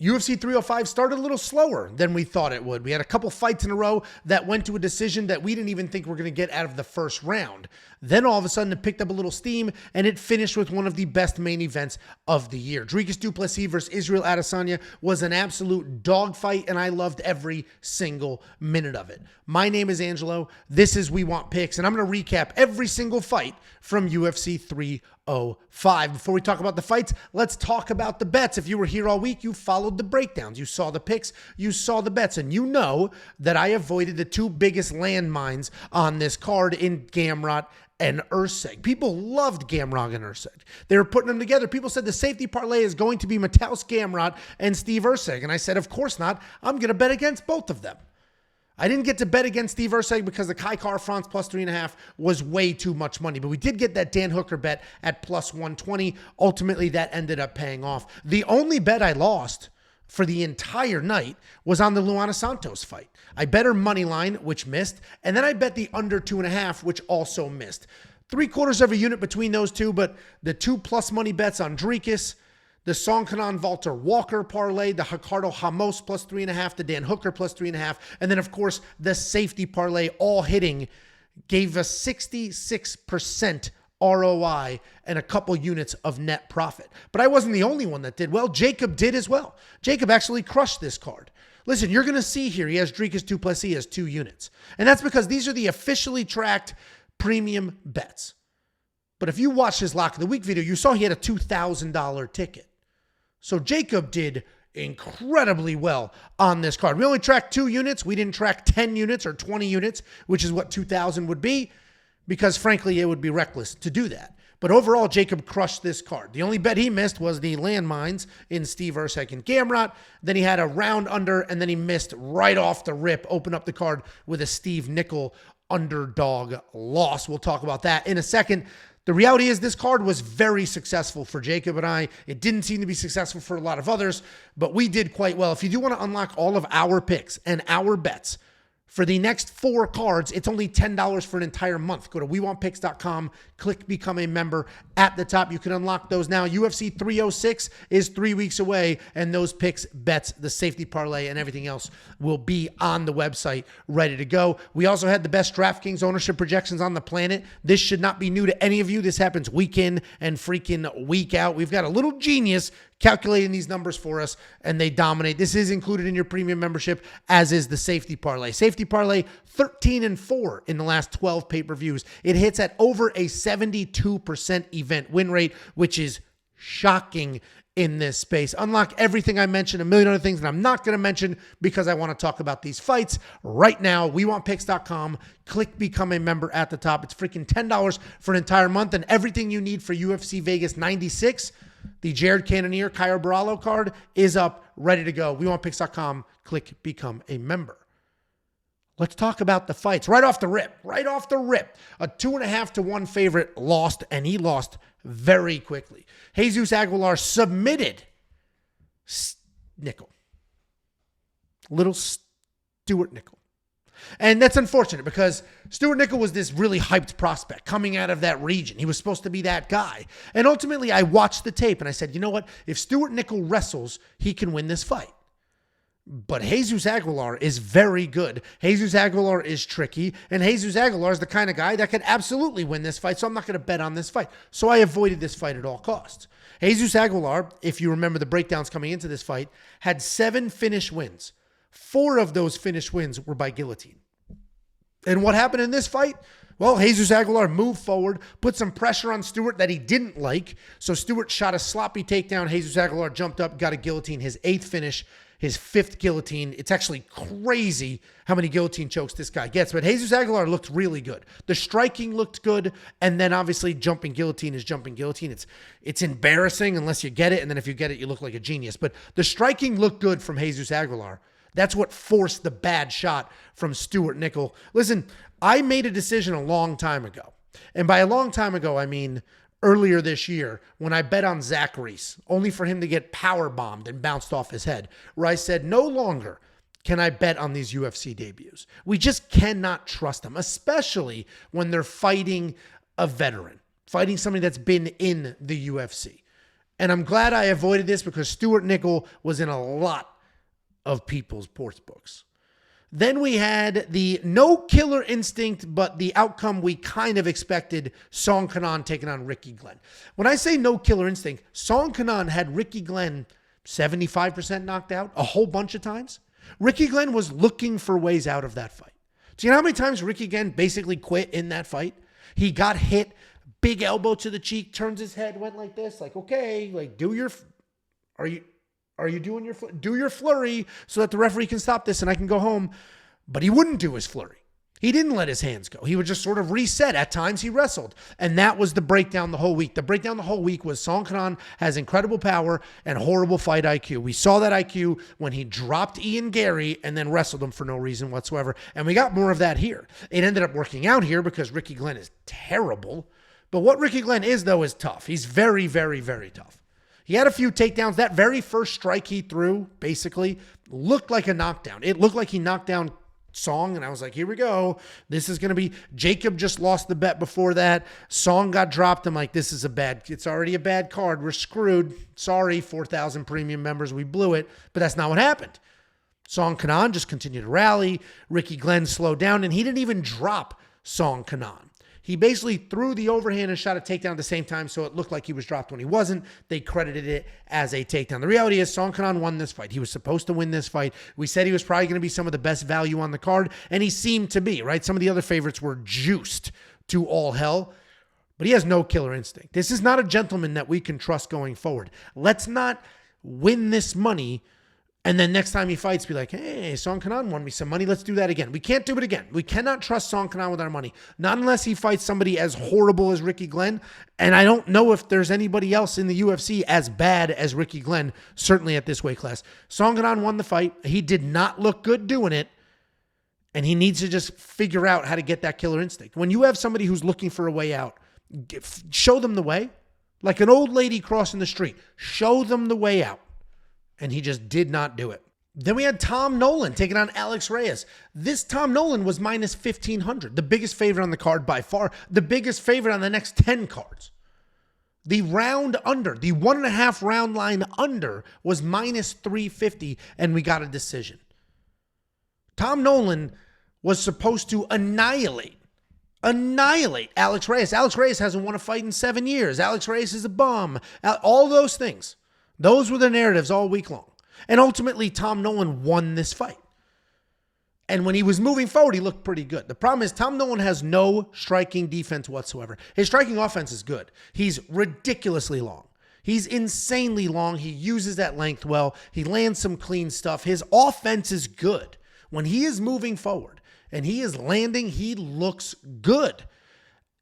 UFC 305 started a little slower than we thought it would. We had a couple fights in a row that went to a decision that we didn't even think we were going to get out of the first round. Then all of a sudden it picked up a little steam and it finished with one of the best main events of the year. Dricus du Plessis versus Israel Adesanya was an absolute dogfight, and I loved every single minute of it. My name is Angelo. This is We Want Picks, and I'm going to recap every single fight from UFC 305. Before we talk about the fights, let's talk about the bets. If you were here all week, you followed the breakdowns. You saw the picks. You saw the bets. And you know that I avoided the two biggest landmines on this card in Gamrot and Erceg. People loved Gamrot and Erceg. They were putting them together. People said the safety parlay is going to be Mateusz Gamrot and Steve Erceg. And I said, of course not. I'm going to bet against both of them. I didn't get to bet against Steve Erceg because the Kai Car France plus 3.5 was way too much money. But we did get that Dan Hooker bet at plus 120. Ultimately, that ended up paying off. The only bet I lost for the entire night was on the Luana Santos fight. I bet her money line, which missed, and then I bet the under 2.5, which also missed. 3/4 of a unit between those two, but the 2+ money bets on Dricus, the Kenan Valter Walker parlay, the Ricardo Ramos plus 3.5, the Dan Hooker plus 3.5, and then of course the safety parlay all hitting gave us 66% ROI and a couple units of net profit. But I wasn't the only one that did well. Jacob did as well. Jacob actually crushed this card. Listen, you're going to see here he has Dricus du Plessis as 2 units. And that's because these are the officially tracked premium bets. But if you watched his Lock of the Week video, you saw he had a $2,000 ticket. So Jacob did incredibly well on this card. We only tracked 2 units. We didn't track 10 units or 20 units, which is what 2,000 would be, because frankly, it would be reckless to do that. But overall, Jacob crushed this card. The only bet he missed was the landmines in Steve Erceg and Gamrot. Then he had a round under, and then he missed right off the rip, open up the card with a Steve Nicoll underdog loss. We'll talk about that in a second. The reality is this card was very successful for Jacob and I. It didn't seem to be successful for a lot of others, but we did quite well. If you do want to unlock all of our picks and our bets for the next 4 cards, it's only $10 for an entire month. Go to WeWantPicks.com, click Become a Member at the top. You can unlock those now. UFC 306 is 3 weeks away, and those picks, bets, the safety parlay, and everything else will be on the website ready to go. We also had the best DraftKings ownership projections on the planet. This should not be new to any of you. This happens week in and freaking week out. We've got a little genius calculating these numbers for us, and they dominate. This is included in your premium membership, as is the safety parlay. Safety parlay, 13-4 in the last 12 pay-per-views. It hits at over a 72% event win rate, which is shocking in this space. Unlock everything I mentioned, a million other things that I'm not going to mention because I want to talk about these fights right now. WeWantPicks.com. Click Become a Member at the top. It's freaking $10 for an entire month, and everything you need for UFC Vegas 96. The Jared Cannonier Caio Borralho card is up, ready to go. WeWantPicks.com. Click Become a Member. Let's talk about the fights. Right off the rip. A 2.5-1 favorite lost, and he lost very quickly. Jesus Aguilar submitted Nicoll. Little Stewart Nicoll. And that's unfortunate because Stewart Nicoll was this really hyped prospect coming out of that region. He was supposed to be that guy. And ultimately, I watched the tape and I said, you know what? If Stewart Nicoll wrestles, he can win this fight. But Jesus Aguilar is very good. Jesus Aguilar is tricky. And Jesus Aguilar is the kind of guy that could absolutely win this fight. So I'm not going to bet on this fight. So I avoided this fight at all costs. Jesus Aguilar, if you remember the breakdowns coming into this fight, had 7 finish wins. 4 of those finish wins were by guillotine. And what happened in this fight? Well, Jesus Aguilar moved forward, put some pressure on Stewart that he didn't like. So Stewart shot a sloppy takedown. Jesus Aguilar jumped up, got a guillotine, his 8th finish, his 5th guillotine. It's actually crazy how many guillotine chokes this guy gets. But Jesus Aguilar looked really good. The striking looked good. And then obviously jumping guillotine is jumping guillotine. It's embarrassing unless you get it. And then if you get it, you look like a genius. But the striking looked good from Jesus Aguilar. That's what forced the bad shot from Stewart Nicoll. Listen, I made a decision a long time ago. And by a long time ago, I mean earlier this year when I bet on Zach Reese, only for him to get power bombed and bounced off his head, where I said, no longer can I bet on these UFC debuts. We just cannot trust them, especially when they're fighting a veteran, fighting somebody that's been in the UFC. And I'm glad I avoided this because Stewart Nicoll was in a lot of people's sports books. Then we had the no killer instinct, but the outcome we kind of expected, Song Kenan taking on Ricky Glenn. When I say no killer instinct, Song Kenan had Ricky Glenn 75% knocked out a whole bunch of times. Ricky Glenn was looking for ways out of that fight. Do you know how many times Ricky Glenn basically quit in that fight? He got hit, big elbow to the cheek, turns his head, went like this, like, okay, like do your flurry so that the referee can stop this and I can go home. But he wouldn't do his flurry. He didn't let his hands go. He would just sort of reset. At times he wrestled. And that was the breakdown the whole week. The breakdown the whole week was Song Kenan has incredible power and horrible fight IQ. We saw that IQ when he dropped Ian Gary and then wrestled him for no reason whatsoever. And we got more of that here. It ended up working out here because Ricky Glenn is terrible. But what Ricky Glenn is, though, is tough. He's very, very, very tough. He had a few takedowns. That very first strike he threw, basically, looked like a knockdown. It looked like he knocked down Song, and I was like, here we go. This is going to be... Jacob just lost the bet before that. Song got dropped. I'm like, this is it's already a bad card. We're screwed. Sorry, 4,000 premium members. We blew it. But that's not what happened. Song Kenan just continued to rally. Ricky Glenn slowed down, and he didn't even drop Song Kenan. He basically threw the overhand and shot a takedown at the same time, so it looked like he was dropped when he wasn't. They credited it as a takedown. The reality is Song Kenan won this fight. He was supposed to win this fight. We said he was probably going to be some of the best value on the card, and he seemed to be, right? Some of the other favorites were juiced to all hell, but he has no killer instinct. This is not a gentleman that we can trust going forward. Let's not win this money and then next time he fights, be like, hey, Song Kenan won me some money. Let's do that again. We can't do it again. We cannot trust Song Kenan with our money. Not unless he fights somebody as horrible as Ricky Glenn. And I don't know if there's anybody else in the UFC as bad as Ricky Glenn, certainly at this weight class. Song Kenan won the fight. He did not look good doing it. And he needs to just figure out how to get that killer instinct. When you have somebody who's looking for a way out, show them the way. Like an old lady crossing the street. Show them the way out. And he just did not do it. Then we had Tom Nolan taking on Alex Reyes. This Tom Nolan was minus 1,500. The biggest favorite on the card by far. The biggest favorite on the next 10 cards. The round under, the 1.5 round line under was minus 350, and we got a decision. Tom Nolan was supposed to annihilate Alex Reyes. Alex Reyes hasn't won a fight in 7 years. Alex Reyes is a bum. All those things. Those were the narratives all week long. And ultimately, Tom Nolan won this fight. And when he was moving forward, he looked pretty good. The problem is Tom Nolan has no striking defense whatsoever. His striking offense is good. He's ridiculously long. He's insanely long. He uses that length well. He lands some clean stuff. His offense is good. When he is moving forward and he is landing, he looks good.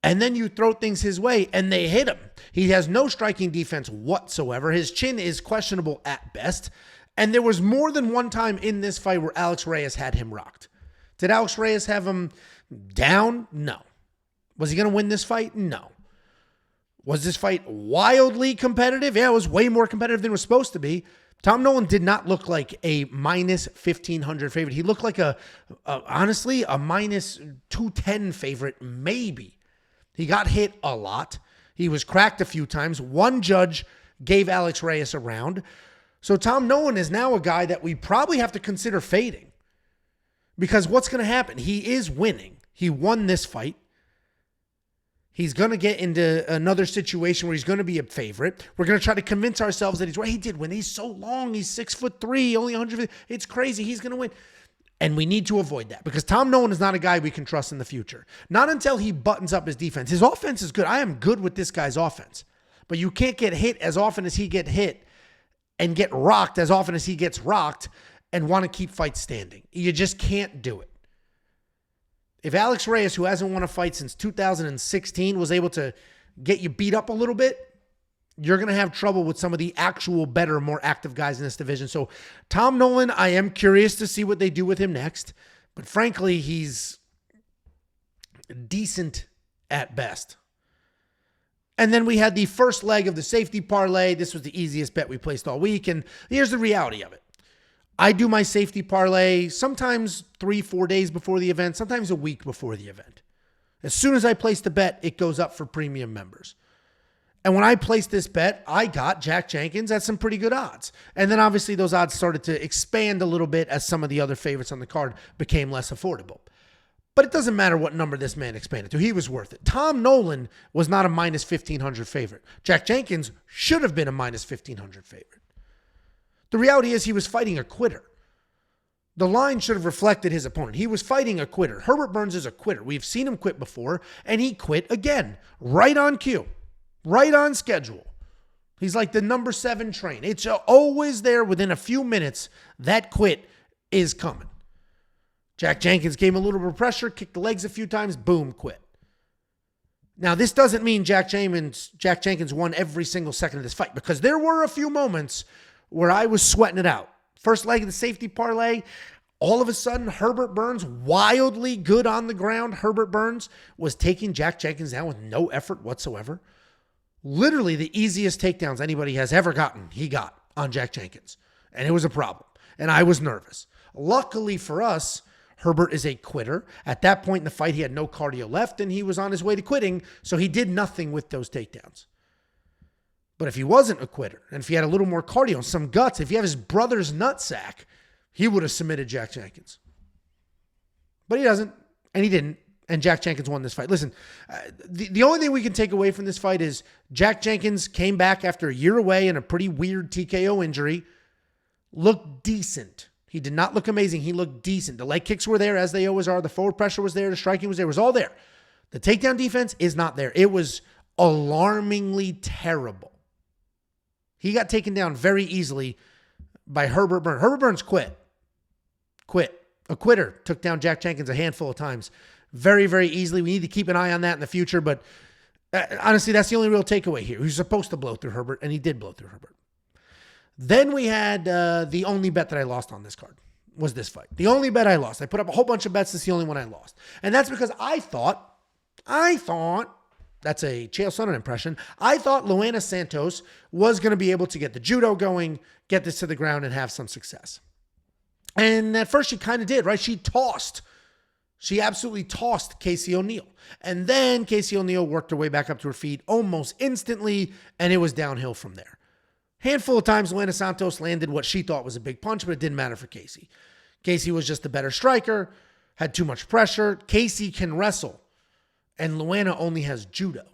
And then you throw things his way and they hit him. He has no striking defense whatsoever. His chin is questionable at best. And there was more than one time in this fight where Alex Reyes had him rocked. Did Alex Reyes have him down? No. Was he going to win this fight? No. Was this fight wildly competitive? Yeah, it was way more competitive than it was supposed to be. Tom Nolan did not look like a minus 1,500 favorite. He looked like honestly, a minus 210 favorite, maybe. He got hit a lot. He was cracked a few times. One judge gave Alex Reyes a round. So Tom Nolan is now a guy that we probably have to consider fading. Because what's going to happen? He is winning. He won this fight. He's going to get into another situation where he's going to be a favorite. We're going to try to convince ourselves that he's right. He did win. He's so long. He's 6'3", only 150. It's crazy. He's going to win. And we need to avoid that because Tom Nolan is not a guy we can trust in the future. Not until he buttons up his defense. His offense is good. I am good with this guy's offense. But you can't get hit as often as he gets hit and get rocked as often as he gets rocked and want to keep fights standing. You just can't do it. If Alex Reyes, who hasn't won a fight since 2016, was able to get you beat up a little bit, you're going to have trouble with some of the actual better, more active guys in this division. So Tom Nolan, I am curious to see what they do with him next. But frankly, he's decent at best. And then we had the first leg of the safety parlay. This was the easiest bet we placed all week. And here's the reality of it. I do my safety parlay sometimes 3-4 days before the event, sometimes a week before the event. As soon as I place the bet, it goes up for premium members. And when I placed this bet, I got Jack Jenkins at some pretty good odds. And then obviously those odds started to expand a little bit as some of the other favorites on the card became less affordable. But it doesn't matter what number this man expanded to. He was worth it. Tom Nolan was not a minus 1,500 favorite. Jack Jenkins should have been a minus 1,500 favorite. The reality is he was fighting a quitter. The line should have reflected his opponent. He was fighting a quitter. Herbert Burns is a quitter. We've seen him quit before, and he quit again. Right on cue. Right on schedule. He's like the number 7 train. It's always there within a few minutes. That quit is coming. Jack Jenkins gave him a little bit of pressure, kicked the legs a few times, boom, quit. Now, this doesn't mean Jack Jenkins won every single second of this fight, because there were a few moments where I was sweating it out. First leg of the safety parlay, all of a sudden, Herbert Burns, wildly good on the ground. Herbert Burns was taking Jack Jenkins down with no effort whatsoever. Literally the easiest takedowns anybody has ever gotten, he got on Jack Jenkins. And it was a problem. And I was nervous. Luckily for us, Herbert is a quitter. At that point in the fight, he had no cardio left, and he was on his way to quitting, so he did nothing with those takedowns. But if he wasn't a quitter, and if he had a little more cardio and some guts, if he had his brother's nutsack, he would have submitted Jack Jenkins. But he doesn't, and he didn't. And Jack Jenkins won this fight. Listen, the only thing we can take away from this fight is Jack Jenkins came back after a year away in a pretty weird TKO injury, looked decent. He did not look amazing. He looked decent. The leg kicks were there, as they always are. The forward pressure was there. The striking was there. It was all there. The takedown defense is not there. It was alarmingly terrible. He got taken down very easily by Herbert Burns. Herbert Burns quit. A quitter took down Jack Jenkins a handful of times. Very, very easily. We need to keep an eye on that in the future. But honestly, that's the only real takeaway here. He was supposed to blow through Herbert, and he did blow through Herbert. Then we had the only bet that I lost on this card was this fight. The only bet I lost. I put up a whole bunch of bets. It's the only one I lost. And that's because I thought, that's a Chael Sonnen impression. I thought Luana Santos was going to be able to get the judo going, get this to the ground, and have some success. And at first she kind of did, right? She absolutely tossed Casey ONeill. And then Casey ONeill worked her way back up to her feet almost instantly, and it was downhill from there. Handful of times, Luana Santos landed what she thought was a big punch, but it didn't matter for Casey. Casey was just the better striker, had too much pressure. Casey can wrestle, and Luana only has judo.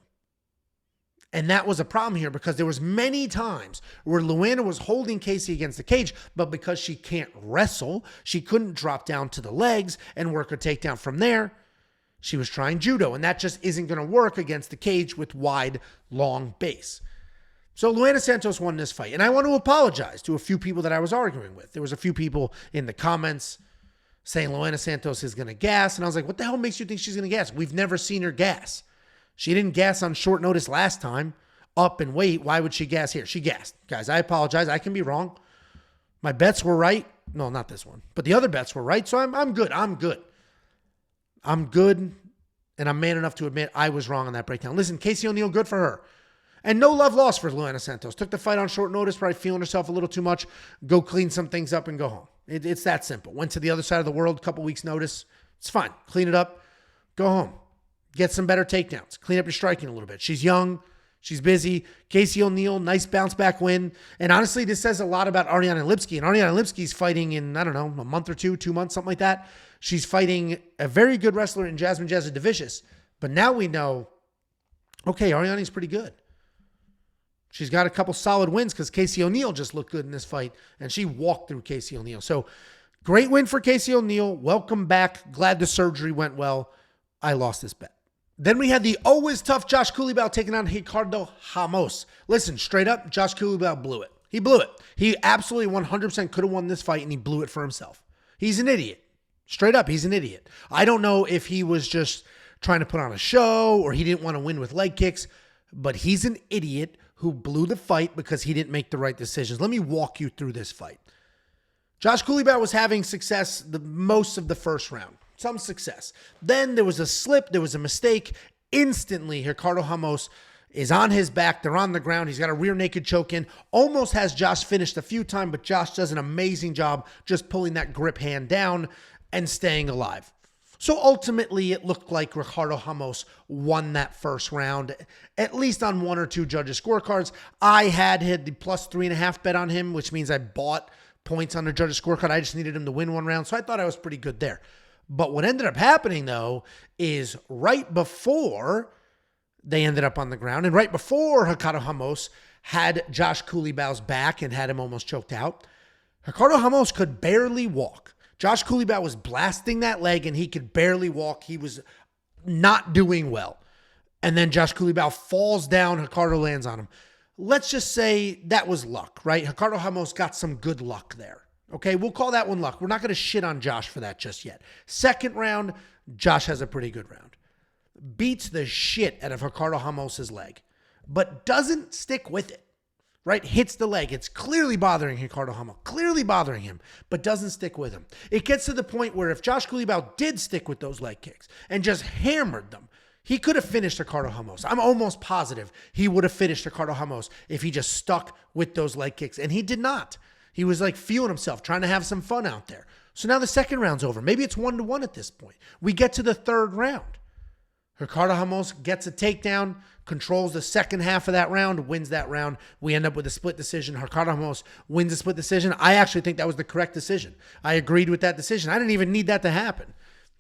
And that was a problem here because there was many times where Luana was holding Casey against the cage, but because she can't wrestle, she couldn't drop down to the legs and work a takedown from there. She was trying judo, and that just isn't going to work against the cage with wide, long base. So Luana Santos won this fight. And I want to apologize to a few people that I was arguing with. There was a few people in the comments saying Luana Santos is going to gas. And I was like, what the hell makes you think she's going to gas? We've never seen her gas. She didn't gas on short notice last time. Up and wait. Why would she gas here? She gassed. Guys, I apologize. I can be wrong. My bets were right. No, not this one. But the other bets were right. So I'm good. I'm good. And I'm man enough to admit I was wrong on that breakdown. Listen, Casey ONeill, good for her. And no love lost for Luana Santos. Took the fight on short notice, probably feeling herself a little too much. Go clean some things up and go home. It's that simple. Went to the other side of the world, a couple weeks notice. It's fine. Clean it up. Go home. Get some better takedowns. Clean up your striking a little bit. She's young. She's busy. Casey ONeill, nice bounce back win. And honestly, this says a lot about Ariane Lipski. And Ariane Lipski's fighting in, a month or 2 months, something like that. She's fighting a very good wrestler in Jasmine Jasudavicius. But now we know, okay, Ariane's pretty good. She's got a couple solid wins because Casey ONeill just looked good in this fight, and she walked through Casey ONeill. So great win for Casey ONeill. Welcome back. Glad the surgery went well. I lost this bet. Then we had the always tough Josh Culibao taking on Ricardo Ramos. Listen, straight up, Josh Culibao blew it. He blew it. He absolutely 100% could have won this fight, and he blew it for himself. He's an idiot. Straight up, he's an idiot. I don't know if he was just trying to put on a show or he didn't want to win with leg kicks, but he's an idiot who blew the fight because he didn't make the right decisions. Let me walk you through this fight. Josh Culibao was having success the most of the first round. Some success. Then there was a slip. There was a mistake. Instantly, Ricardo Ramos is on his back. They're on the ground. He's got a rear naked choke in. Almost has Josh finished a few times, but Josh does an amazing job just pulling that grip hand down and staying alive. So ultimately, it looked like Ricardo Ramos won that first round, at least on one or two judges' scorecards. I had the plus 3.5 bet on him, which means I bought points on the judges' scorecard. I just needed him to win one round, so I thought I was pretty good there. But what ended up happening, though, is right before they ended up on the ground, and right before Ricardo Ramos had Josh Culibao's back and had him almost choked out, Ricardo Ramos could barely walk. Josh Culibao was blasting that leg and he could barely walk. He was not doing well. And then Josh Culibao falls down. Ricardo lands on him. Let's just say that was luck, right? Ricardo Ramos got some good luck there. Okay, we'll call that one luck. We're not going to shit on Josh for that just yet. Second round, Josh has a pretty good round. Beats the shit out of Ricardo Ramos' leg, but doesn't stick with it. Right? Hits the leg. It's clearly bothering Ricardo Ramos. Clearly bothering him, but doesn't stick with him. It gets to the point where if Josh Culibao did stick with those leg kicks and just hammered them, he could have finished Ricardo Ramos. I'm almost positive he would have finished Ricardo Ramos if he just stuck with those leg kicks. And he did not. He was like feeling himself, trying to have some fun out there. So now the second round's over. Maybe it's 1-1 at this point. We get to the third round. Ricardo Ramos gets a takedown, controls the second half of that round, wins that round. We end up with a split decision. Ricardo Ramos wins a split decision. I actually think that was the correct decision. I agreed with that decision. I didn't even need that to happen.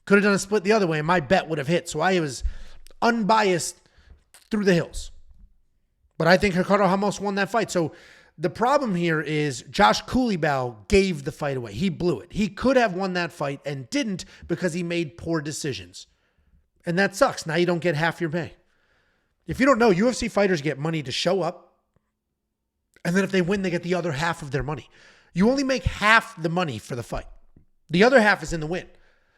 Could have done a split the other way, and my bet would have hit. So I was unbiased through the hills. But I think Ricardo Ramos won that fight. So the problem here is Josh Culibao gave the fight away. He blew it. He could have won that fight and didn't because he made poor decisions. And that sucks. Now you don't get half your pay. If you don't know, UFC fighters get money to show up. And then if they win, they get the other half of their money. You only make half the money for the fight. The other half is in the win.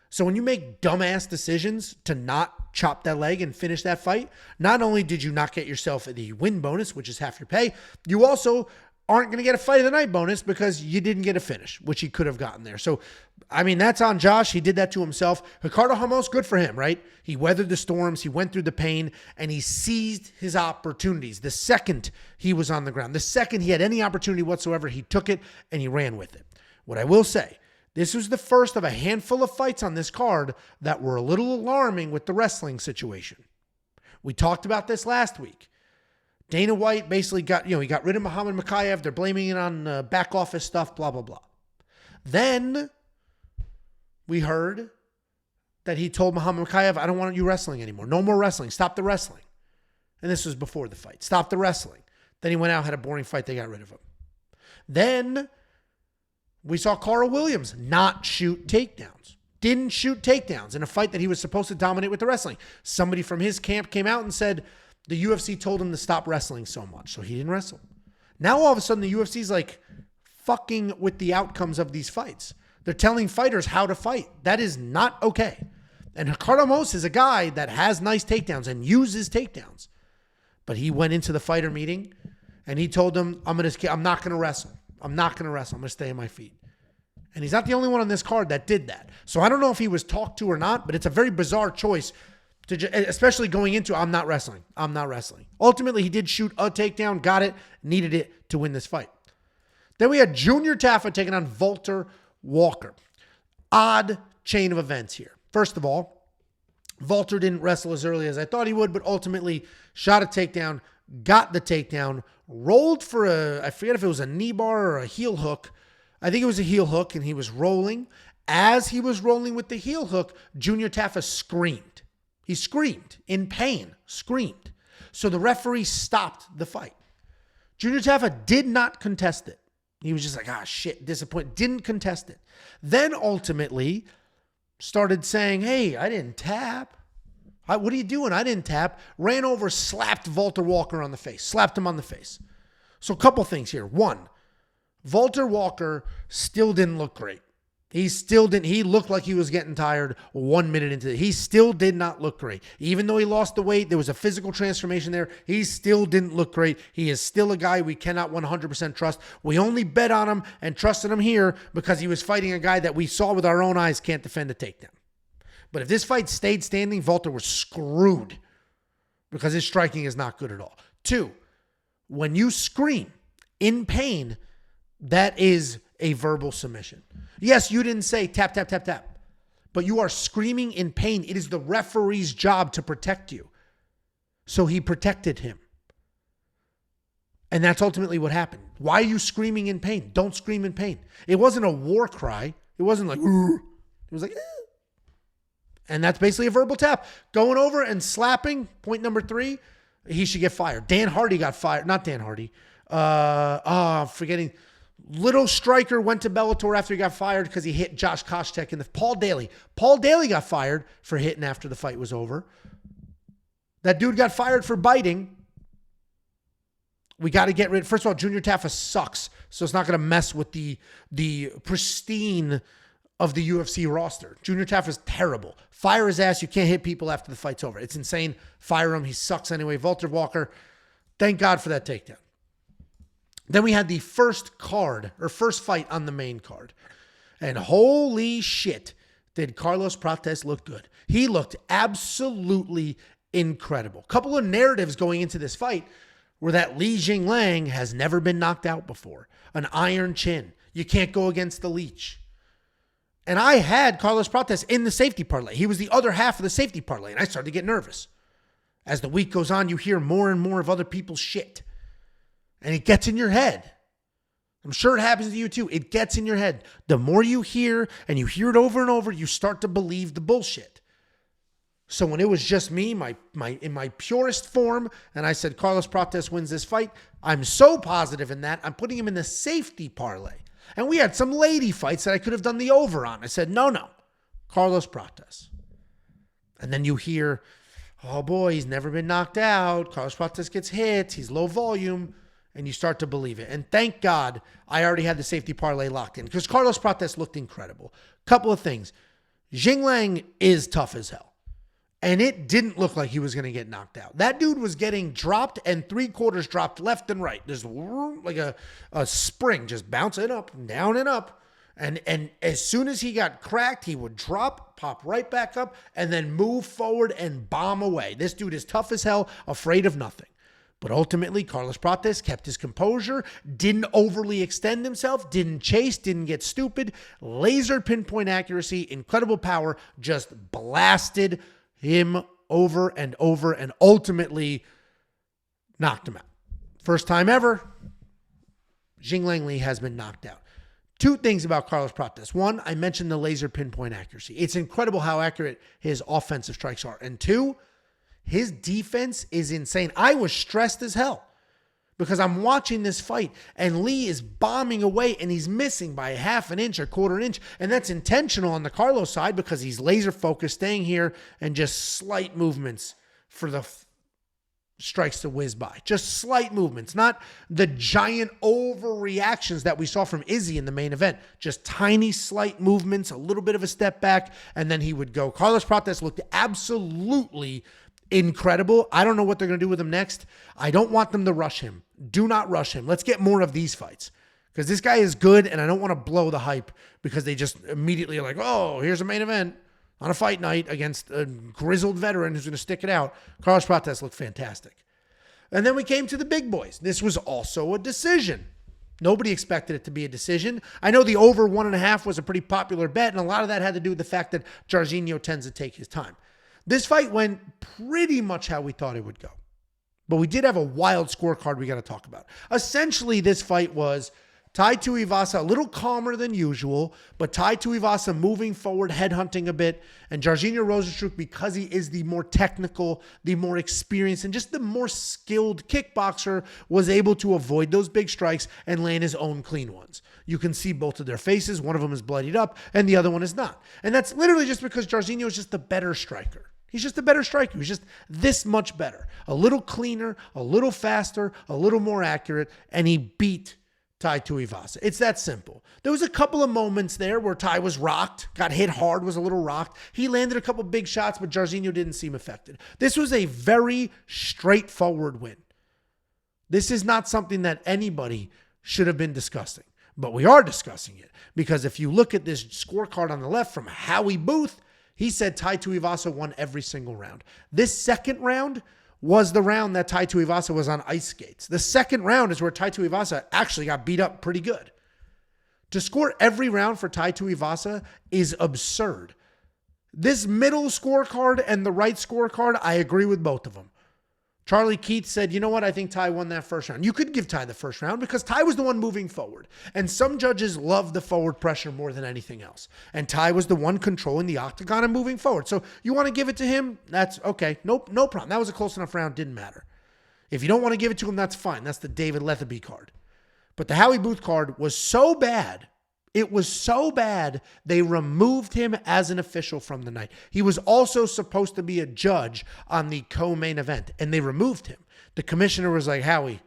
So when you make dumbass decisions to not chop that leg and finish that fight, not only did you not get yourself the win bonus, which is half your pay, you also aren't going to get a fight of the night bonus because you didn't get a finish, which he could have gotten there. So, I mean, that's on Josh. He did that to himself. Ricardo Ramos, good for him, right? He weathered the storms. He went through the pain, and he seized his opportunities. The second he was on the ground, the second he had any opportunity whatsoever, he took it and he ran with it. What I will say, this was the first of a handful of fights on this card that were a little alarming with the wrestling situation. We talked about this last week. Dana White basically he got rid of Muhammad Mokaev. They're blaming it on back office stuff, blah, blah, blah. Then we heard that he told Muhammad Mokaev, I don't want you wrestling anymore. No more wrestling. Stop the wrestling. And this was before the fight. Stop the wrestling. Then he went out, had a boring fight. They got rid of him. Then we saw Carl Williams not shoot takedowns. Didn't shoot takedowns in a fight that he was supposed to dominate with the wrestling. Somebody from his camp came out and said, the UFC told him to stop wrestling so much, so he didn't wrestle. Now all of a sudden the UFC's like fucking with the outcomes of these fights. They're telling fighters how to fight. That is not okay. And Ricardo Ramos is a guy that has nice takedowns and uses takedowns. But he went into the fighter meeting and he told them, I'm not going to wrestle. I'm not going to wrestle. I'm going to stay on my feet. And he's not the only one on this card that did that. So I don't know if he was talked to or not, but it's a very bizarre choice. Especially going into, I'm not wrestling. I'm not wrestling. Ultimately, he did shoot a takedown, got it, needed it to win this fight. Then we had Junior Tafa taking on Valter Walker. Odd chain of events here. First of all, Valter didn't wrestle as early as I thought he would, but ultimately shot a takedown, got the takedown, rolled for I forget if it was a knee bar or a heel hook. I think it was a heel hook, and he was rolling. As he was rolling with the heel hook, Junior Tafa screamed. He screamed in pain, screamed. So the referee stopped the fight. Junior Tafa did not contest it. He was just like, shit, disappointed. Didn't contest it. Then ultimately started saying, hey, I didn't tap. What are you doing? I didn't tap. Ran over, slapped Valter Walker on the face. Slapped him on the face. So a couple things here. One, Valter Walker still didn't look great. He looked like he was getting tired 1 minute into it. He still did not look great. Even though he lost the weight, there was a physical transformation there. He still didn't look great. He is still a guy we cannot 100% trust. We only bet on him and trusted him here because he was fighting a guy that we saw with our own eyes can't defend a takedown. But if this fight stayed standing, Valter was screwed because his striking is not good at all. Two, when you scream in pain, that is a verbal submission. Yes, you didn't say tap, tap, tap, tap. but you are screaming in pain. It is the referee's job to protect you. So he protected him. And that's ultimately what happened. Why are you screaming in pain? Don't scream in pain. It wasn't a war cry. It wasn't like, "Ugh." It was like, eh. And that's basically a verbal tap. Going over and slapping, point number 3, he should get fired. Dan Hardy got fired. Not Dan Hardy. I'm forgetting. Little striker went to Bellator after he got fired because he hit Josh Koscheck in the... Paul Daly. Paul Daly got fired for hitting after the fight was over. That dude got fired for biting. We got to get rid... First of all, Junior Tafa sucks, so it's not going to mess with the pristine of the UFC roster. Junior Tafa is terrible. Fire his ass. You can't hit people after the fight's over. It's insane. Fire him. He sucks anyway. Valter Walker, thank God for that takedown. Then we had the first fight on the main card. And holy shit, did Carlos Prates look good. He looked absolutely incredible. A couple of narratives going into this fight were that Jingliang has never been knocked out before. An iron chin. You can't go against the leech. And I had Carlos Prates in the safety parlay. He was the other half of the safety parlay, and I started to get nervous. As the week goes on, you hear more and more of other people's shit. And it gets in your head. I'm sure it happens to you too. It gets in your head. The more you hear, and you hear it over and over, you start to believe the bullshit. So when it was just me, in my purest form, and I said Carlos Prates wins this fight, I'm so positive in that, I'm putting him in the safety parlay. And we had some lady fights that I could have done the over on. I said, no, Carlos Prates. And then you hear, oh boy, he's never been knocked out. Carlos Prates gets hit. He's low volume. And you start to believe it. And thank God I already had the safety parlay locked in because Carlos Prates looked incredible. Couple of things. Jingliang is tough as hell. And it didn't look like he was going to get knocked out. That dude was getting dropped and 3/4 dropped left and right. There's like a spring just bouncing up and down and up. And as soon as he got cracked, he would drop, pop right back up, and then move forward and bomb away. This dude is tough as hell, afraid of nothing. But ultimately, Carlos Prates kept his composure, didn't overly extend himself, didn't chase, didn't get stupid. Laser pinpoint accuracy, incredible power, just blasted him over and over and ultimately knocked him out. First time ever, Jingliang has been knocked out. 2 things about Carlos Prates. 1, I mentioned the laser pinpoint accuracy. It's incredible how accurate his offensive strikes are. And 2, his defense is insane. I was stressed as hell because I'm watching this fight and Lee is bombing away and he's missing by a half an inch or 1/4 inch. And that's intentional on the Carlos side because he's laser focused, staying here and just slight movements for the strikes to whiz by. Just slight movements, not the giant overreactions that we saw from Izzy in the main event. Just tiny, slight movements, a little bit of a step back, and then he would go. Carlos Prates looked absolutely incredible. I don't know what they're going to do with him next. I don't want them to rush him. Do not rush him. Let's get more of these fights because this guy is good and I don't want to blow the hype because they just immediately are like, oh, here's a main event on a fight night against a grizzled veteran who's going to stick it out. Carlos Prates looked fantastic. And then we came to the big boys. This was also a decision. Nobody expected it to be a decision. I know the over 1.5 was a pretty popular bet, and a lot of that had to do with the fact that Jairzinho tends to take his time. This fight went pretty much how we thought it would go. But we did have a wild scorecard we got to talk about. Essentially, this fight was Tai Tuivasa a little calmer than usual, but Tai Tuivasa moving forward, headhunting a bit, and Jairzinho Rozenstruik, because he is the more technical, the more experienced, and just the more skilled kickboxer, was able to avoid those big strikes and land his own clean ones. You can see both of their faces. One of them is bloodied up, and the other one is not. And that's literally just because Jairzinho is just the better striker. He's just a better striker. He's just this much better. A little cleaner, a little faster, a little more accurate, and he beat Tai Tuivasa. It's that simple. There was a couple of moments there where Tai was rocked, got hit hard, was a little rocked. He landed a couple big shots, but Jairzinho didn't seem affected. This was a very straightforward win. This is not something that anybody should have been discussing, but we are discussing it because if you look at this scorecard on the left from Howie Booth, he said Tai Tuivasa won every single round. This second round was the round that Tai Tuivasa was on ice skates. The second round is where Tai Tuivasa actually got beat up pretty good. To score every round for Tai Tuivasa is absurd. This middle scorecard and the right scorecard, I agree with both of them. Charlie Keith said, you know what? I think Tai won that first round. You could give Tai the first round because Tai was the one moving forward. And some judges love the forward pressure more than anything else. And Tai was the one controlling the octagon and moving forward. So you want to give it to him? That's okay. Nope, no problem. That was a close enough round. Didn't matter. If you don't want to give it to him, that's fine. That's the David Lethaby card. But the Howie Booth card was so bad. It was so bad, they removed him as an official from the night. He was also supposed to be a judge on the co-main event, and they removed him. The commissioner was like, Howie,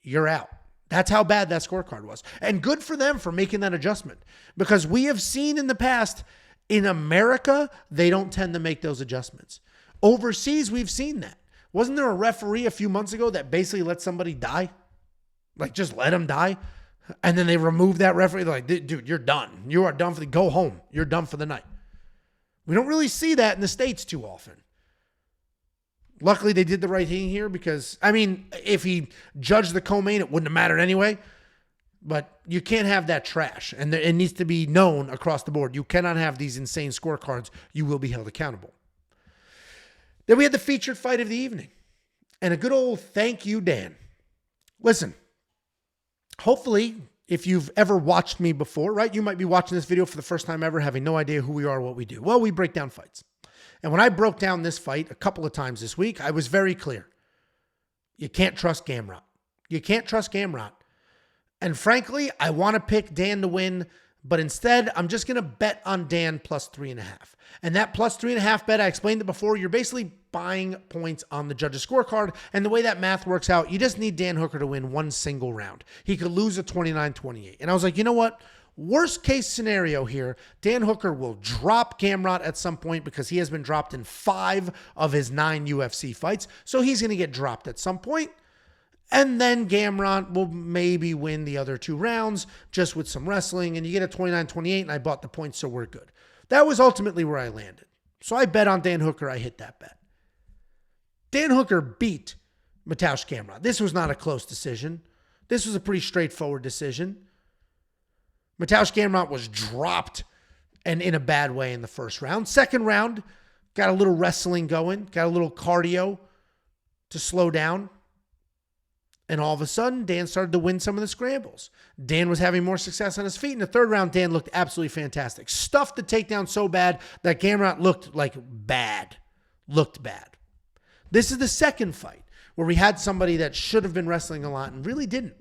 you're out. That's how bad that scorecard was. And good for them for making that adjustment, because we have seen in the past, in America, they don't tend to make those adjustments. Overseas, we've seen that. Wasn't there a referee a few months ago that basically let somebody die? Like, just let him die? And then they removed that referee. They're like, dude, you're done. You are done go home. You're done for the night. We don't really see that in the States too often. Luckily, they did the right thing here because, I mean, if he judged the co-main, it wouldn't have mattered anyway. But you can't have that trash. And it needs to be known across the board. You cannot have these insane scorecards. You will be held accountable. Then we had the featured fight of the evening. And a good old thank you, Dan. Listen. Hopefully, if you've ever watched me before, right, you might be watching this video for the first time ever, having no idea who we are or what we do. Well, we break down fights. And when I broke down this fight a couple of times this week, I was very clear. You can't trust Gamrot. You can't trust Gamrot. And frankly, I want to pick Dan to win, but instead, I'm just going to bet on Dan plus 3.5. And that plus 3.5 bet, I explained it before, you're basically buying points on the judge's scorecard. And the way that math works out, you just need Dan Hooker to win one single round. He could lose a 29-28. And I was like, you know what? Worst case scenario here, Dan Hooker will drop Gamrot at some point because he has been dropped in 5 of his 9 UFC fights. So he's going to get dropped at some point. And then Gamrot will maybe win the other 2 rounds just with some wrestling. And you get a 29-28, and I bought the points, so we're good. That was ultimately where I landed. So I bet on Dan Hooker. I hit that bet. Dan Hooker beat Mateusz Gamrot. This was not a close decision. This was a pretty straightforward decision. Mateusz Gamrot was dropped and in a bad way in the first round. Second round, got a little wrestling going, got a little cardio to slow down. And all of a sudden, Dan started to win some of the scrambles. Dan was having more success on his feet. In the third round, Dan looked absolutely fantastic. Stuffed the takedown so bad that Gamrot looked like bad. Looked bad. This is the second fight where we had somebody that should have been wrestling a lot and really didn't.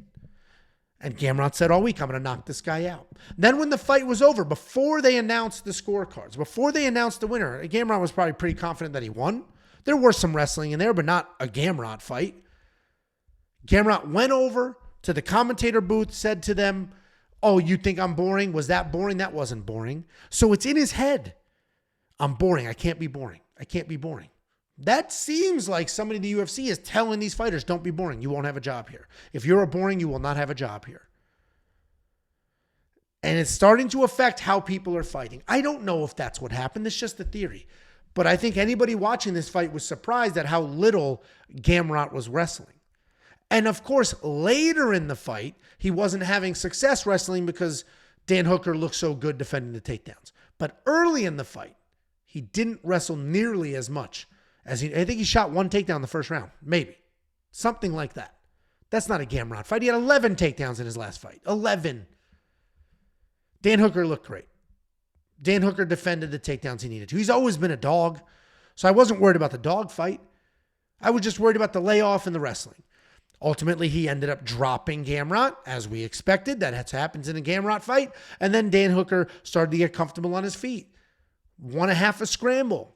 And Gamrot said all week, I'm going to knock this guy out. Then when the fight was over, before they announced the scorecards, before they announced the winner, Gamrot was probably pretty confident that he won. There was some wrestling in there, but not a Gamrot fight. Gamrot went over to the commentator booth, said to them, oh, you think I'm boring? Was that boring? That wasn't boring. So it's in his head. I'm boring. I can't be boring. I can't be boring. That seems like somebody in the UFC is telling these fighters, don't be boring. You won't have a job here. If you're a boring, you will not have a job here. And it's starting to affect how people are fighting. I don't know if that's what happened. It's just a theory. But I think anybody watching this fight was surprised at how little Gamrot was wrestling. And of course, later in the fight, he wasn't having success wrestling because Dan Hooker looked so good defending the takedowns. But early in the fight, he didn't wrestle nearly as much. I think he shot 1 takedown in the first round. Maybe. Something like that. That's not a Gamrot fight. He had 11 takedowns in his last fight. 11. Dan Hooker looked great. Dan Hooker defended the takedowns he needed to. He's always been a dog. So I wasn't worried about the dog fight. I was just worried about the layoff and the wrestling. Ultimately, he ended up dropping Gamrot, as we expected. That happens in a Gamrot fight. And then Dan Hooker started to get comfortable on his feet. Won a half a scramble.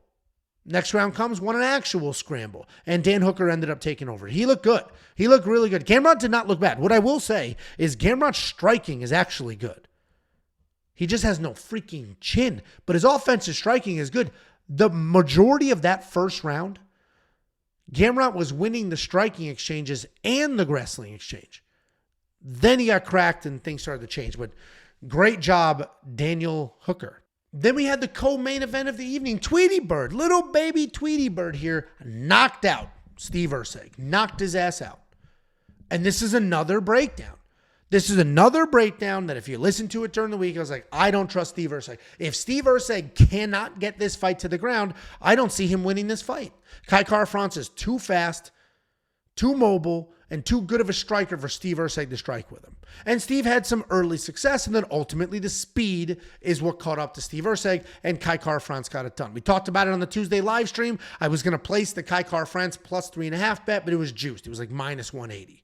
Next round comes, won an actual scramble. And Dan Hooker ended up taking over. He looked good. He looked really good. Gamrot did not look bad. What I will say is Gamrot's striking is actually good. He just has no freaking chin. But his offensive striking is good. The majority of that first round, Gamrot was winning the striking exchanges and the wrestling exchange. Then he got cracked and things started to change. But great job, Daniel Hooker. Then we had the co-main event of the evening. Tweety Bird, little baby Tweety Bird here, knocked out Steve Erceg. Knocked his ass out. And this is another breakdown. This is another breakdown that if you listen to it during the week, I was like, I don't trust Steve Erceg. If Steve Erceg cannot get this fight to the ground, I don't see him winning this fight. Kai Kara-France is too fast, too mobile, and too good of a striker for Steve Erceg to strike with him. And Steve had some early success, and then ultimately the speed is what caught up to Steve Erceg, and Kai Kara-France got it done. We talked about it on the Tuesday live stream. I was going to place the Kai Kara-France plus 3.5 bet, but it was juiced. It was like minus 180.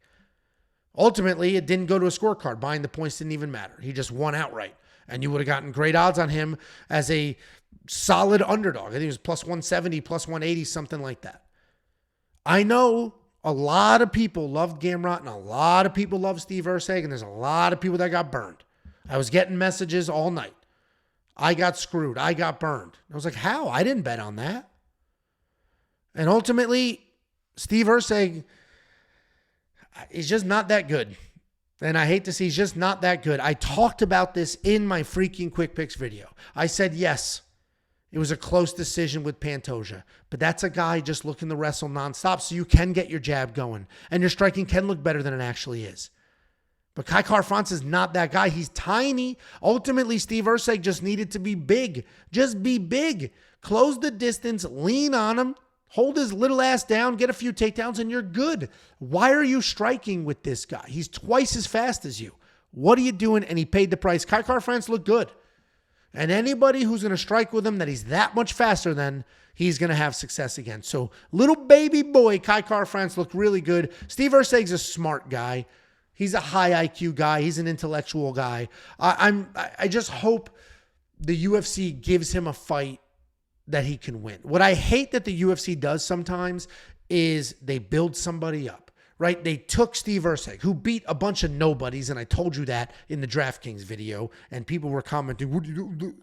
Ultimately, it didn't go to a scorecard. Buying the points didn't even matter. He just won outright. And you would have gotten great odds on him as a solid underdog. I think it was plus 170, plus 180, something like that. I know a lot of people loved Gamrot and a lot of people love Steve Erceg, and there's a lot of people that got burned. I was getting messages all night. I got screwed. I got burned. I was like, how? I didn't bet on that. And ultimately, Steve Erceg is just not that good. And I hate to see he's just not that good. I talked about this in my freaking Quick Picks video. I said, yes, it was a close decision with Pantoja, but that's a guy just looking to wrestle nonstop so you can get your jab going and your striking can look better than it actually is. But Kai Kara-France is not that guy. He's tiny. Ultimately, Steve Erceg just needed to be big. Just be big. Close the distance, lean on him, hold his little ass down, get a few takedowns, and you're good. Why are you striking with this guy? He's twice as fast as you. What are you doing? And he paid the price. Kai Kara-France looked good. And anybody who's going to strike with him that he's that much faster than, he's going to have success again. So little baby boy Kai Kara-France looked really good. Steve Erceg's a smart guy. He's a high IQ guy. He's an intellectual guy. I just hope the UFC gives him a fight that he can win. What I hate that the UFC does sometimes is they build somebody up, right? They took Steve Erceg, who beat a bunch of nobodies, and I told you that in the DraftKings video, and people were commenting, what do you do?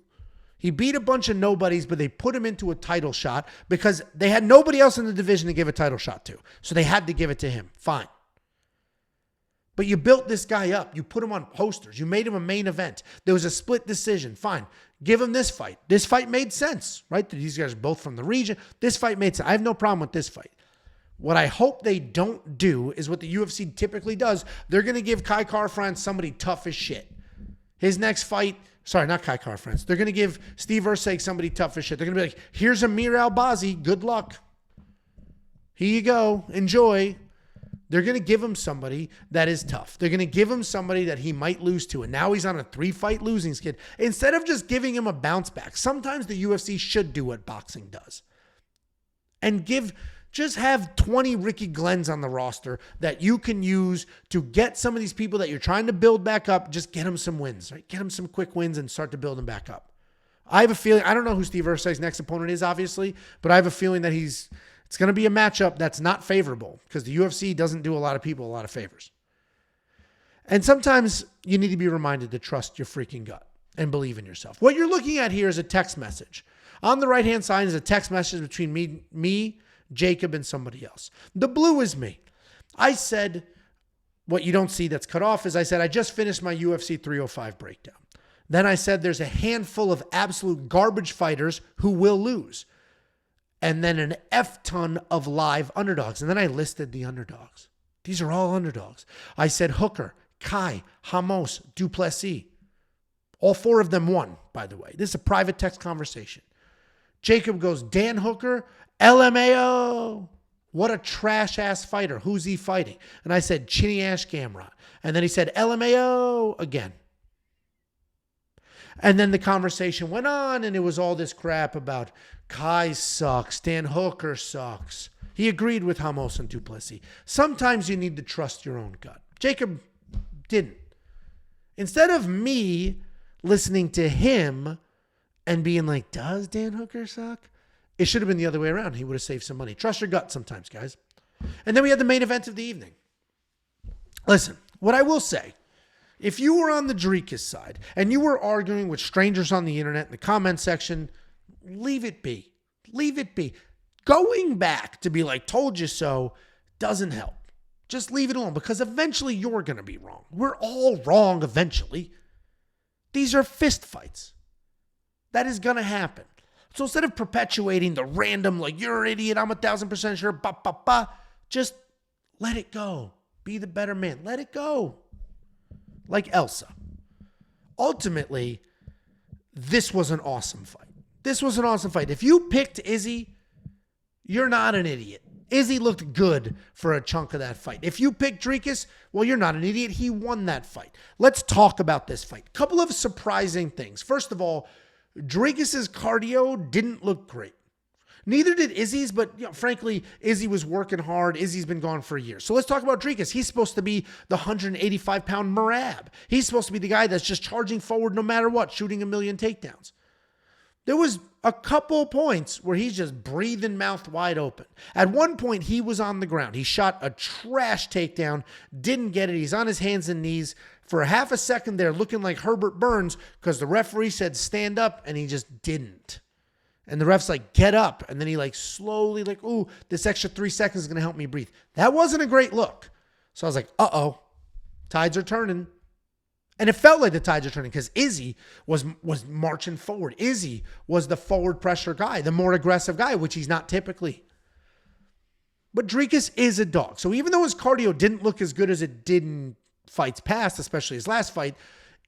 He beat a bunch of nobodies, but they put him into a title shot because they had nobody else in the division to give a title shot to. So they had to give it to him. Fine. But you built this guy up. You put him on posters. You made him a main event. There was a split decision. Fine. Give him this fight. This fight made sense, right? These guys are both from the region. This fight made sense. I have no problem with this fight. What I hope they don't do is what the UFC typically does. They're going to give Kai Kara-France somebody tough as shit. His next fight, sorry, not Kai Kara-France. They're going to give Steve Erceg somebody tough as shit. They're going to be like, here's Amir Albazi. Good luck. Here you go. Enjoy. They're going to give him somebody that is tough. They're going to give him somebody that he might lose to. And now he's on a 3-fight losing skid. Instead of just giving him a bounce back, sometimes the UFC should do what boxing does. And just have 20 Ricky Glenns on the roster that you can use to get some of these people that you're trying to build back up. Just get them some wins, right? Get them some quick wins and start to build them back up. I have a feeling, I don't know who Steve Erceg's next opponent is, obviously, but I have a feeling that it's going to be a matchup that's not favorable because the UFC doesn't do a lot of people a lot of favors. And sometimes you need to be reminded to trust your freaking gut and believe in yourself. What you're looking at here is a text message. On the right-hand side is a text message between me, Jacob, and somebody else. The blue is me. I said, what you don't see that's cut off is I said, I just finished my UFC 305 breakdown. Then I said there's a handful of absolute garbage fighters who will lose. And then an F-ton of live underdogs. And then I listed the underdogs. These are all underdogs. I said Hooker, Kai, Ramos, Du Plessis. All 4 of them won, by the way. This is a private text conversation. Jacob goes, Dan Hooker, LMAO. What a trash-ass fighter. Who's he fighting? And I said, Chinny-ass Gamrot. And then he said, LMAO again. And then the conversation went on, and it was all this crap about Kai sucks, Dan Hooker sucks. He agreed with Ramos and Du Plessis. Sometimes you need to trust your own gut. Jacob didn't. Instead of me listening to him and being like, does Dan Hooker suck? It should have been the other way around. He would have saved some money. Trust your gut sometimes, guys. And then we had the main event of the evening. Listen, what I will say, if you were on the Dricus side and you were arguing with strangers on the internet in the comment section, leave it be. Leave it be. Going back to be like, told you so, doesn't help. Just leave it alone because eventually you're going to be wrong. We're all wrong eventually. These are fist fights. That is going to happen. So instead of perpetuating the random, like, you're an idiot, I'm 1,000% sure, just let it go. Be the better man. Let it go. like Elsa. Ultimately, this was an awesome fight. This was an awesome fight. If you picked Izzy, you're not an idiot. Izzy looked good for a chunk of that fight. If you picked Dricus, well, you're not an idiot. He won that fight. Let's talk about this fight. Couple of surprising things. First of all, Dricus's cardio didn't look great. Neither did Izzy's, but frankly, Izzy was working hard. Izzy's been gone for a year. So let's talk about Dricus. He's supposed to be the 185-pound Marab. He's supposed to be the guy that's just charging forward no matter what, shooting a million takedowns. There was a couple points where he's just breathing mouth wide open. At one point, he was on the ground. He shot a trash takedown, didn't get it. He's on his hands and knees for a half a second there, looking like Herbert Burns because the referee said stand up, and he just didn't. And the ref's like, get up. And then he slowly ooh, this extra 3 seconds is going to help me breathe. That wasn't a great look. So I was like, uh-oh, tides are turning. And it felt like the tides are turning because Izzy was marching forward. Izzy was the forward pressure guy, the more aggressive guy, which he's not typically. But Dricus is a dog. So even though his cardio didn't look as good as it did in fights past, especially his last fight,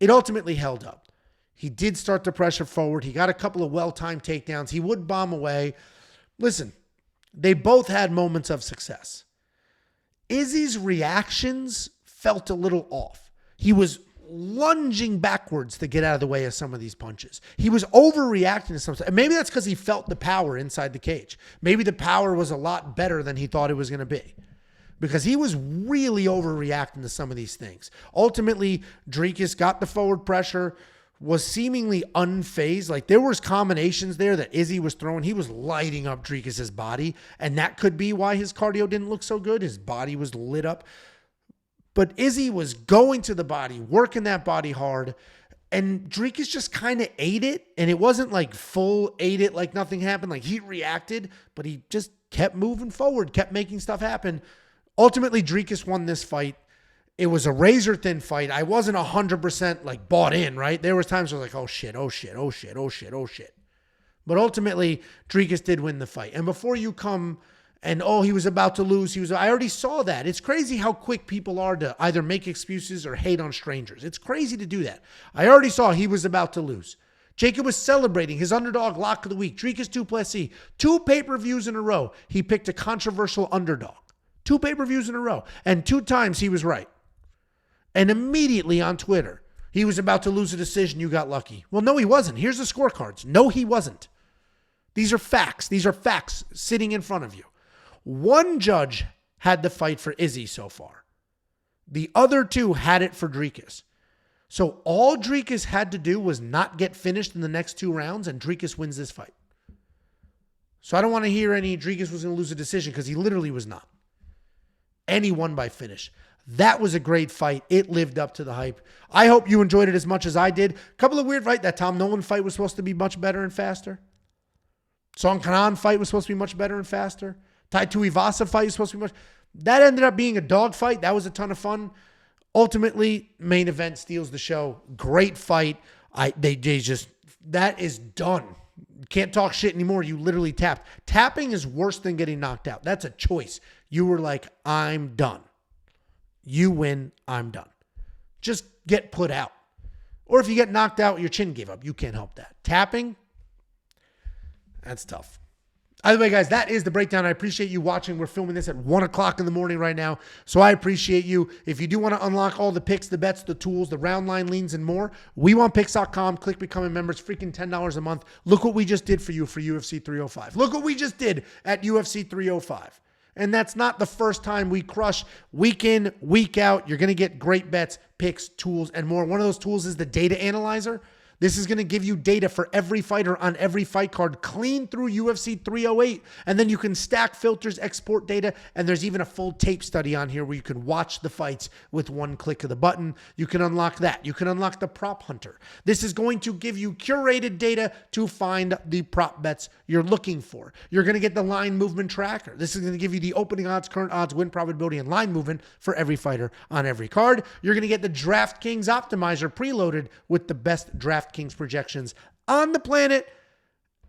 it ultimately held up. He did start to pressure forward. He got a couple of well-timed takedowns. He would bomb away. Listen, they both had moments of success. Izzy's reactions felt a little off. He was lunging backwards to get out of the way of some of these punches. He was overreacting to some stuff. Maybe that's because he felt the power inside the cage. Maybe the power was a lot better than he thought it was going to be, because he was really overreacting to some of these things. Ultimately, Dricus got the forward pressure, was seemingly unfazed. There was combinations there that Izzy was throwing. He was lighting up Dricus's body, and that could be why his cardio didn't look so good. His body was lit up. But Izzy was going to the body, working that body hard, and Dricus just kind of ate it, and it wasn't full ate it like nothing happened. He reacted, but he just kept moving forward, kept making stuff happen. Ultimately, Dricus won this fight. It was a razor-thin fight. I wasn't 100% bought in, right? There was times where I was like, oh shit, oh shit, oh shit, oh shit, oh shit. But ultimately, Dricus did win the fight. And before you come and, oh, he was about to lose. I already saw that. It's crazy how quick people are to either make excuses or hate on strangers. It's crazy to do that. I already saw he was about to lose. Jacob was celebrating his underdog lock of the week. Dricus 2 Plessis. 2 pay-per-views in a row. He picked a controversial underdog. 2 pay-per-views in a row. And 2 times he was right. And immediately on Twitter, he was about to lose a decision. You got lucky. Well, no, he wasn't. Here's the scorecards. No, he wasn't. These are facts. These are facts sitting in front of you. 1 judge had the fight for Izzy so far. The other 2 had it for Dricus. So all Dricus had to do was not get finished in the next 2 rounds, and Dricus wins this fight. So I don't want to hear any Dricus was going to lose a decision, because he literally was not. And he won by finish. That was a great fight. It lived up to the hype. I hope you enjoyed it as much as I did. A couple of weird fights. That Tom Nolan fight was supposed to be much better and faster. Song Kenan fight was supposed to be much better and faster. Tuivasa fight was supposed to be much. That ended up being a dog fight. That was a ton of fun. Ultimately, main event steals the show. Great fight. They just, that is done. Can't talk shit anymore. You literally tapped. Tapping is worse than getting knocked out. That's a choice. You were like, I'm done. You win, I'm done. Just get put out. Or if you get knocked out, your chin gave up. You can't help that. Tapping, that's tough. Either way, guys, that is the breakdown. I appreciate you watching. We're filming this at 1 o'clock in the morning right now, so I appreciate you. If you do want to unlock all the picks, the bets, the tools, the round line leans, and more, WeWantPicks.com. Click Become a Member. It's freaking $10 a month. Look what we just did for you for UFC 305. Look what we just did at UFC 305. And that's not the first time we crush week in, week out. You're going to get great bets, picks, tools, and more. One of those tools is the data analyzer. This is going to give you data for every fighter on every fight card, clean through UFC 308. And then you can stack filters, export data, and there's even a full tape study on here where you can watch the fights with one click of the button. You can unlock that. You can unlock the prop hunter. This is going to give you curated data to find the prop bets you're looking for. You're going to get the line movement tracker. This is going to give you the opening odds, current odds, win probability, and line movement for every fighter on every card. You're going to get the DraftKings optimizer preloaded with the best DraftKings projections on the planet.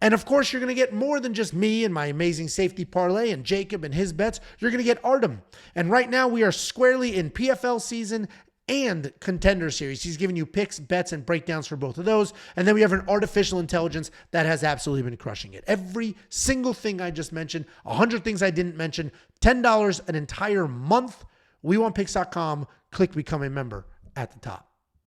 And of course, you're going to get more than just me and my amazing safety parlay and Jacob and his bets. You're going to get Artem. And right now we are squarely in PFL season and Contender Series. He's giving you picks, bets, and breakdowns for both of those. And then we have an artificial intelligence that has absolutely been crushing it. Every single thing I just mentioned, 100 things I didn't mention, $10 an entire month. WeWantPicks.com. Click Become a Member at the top.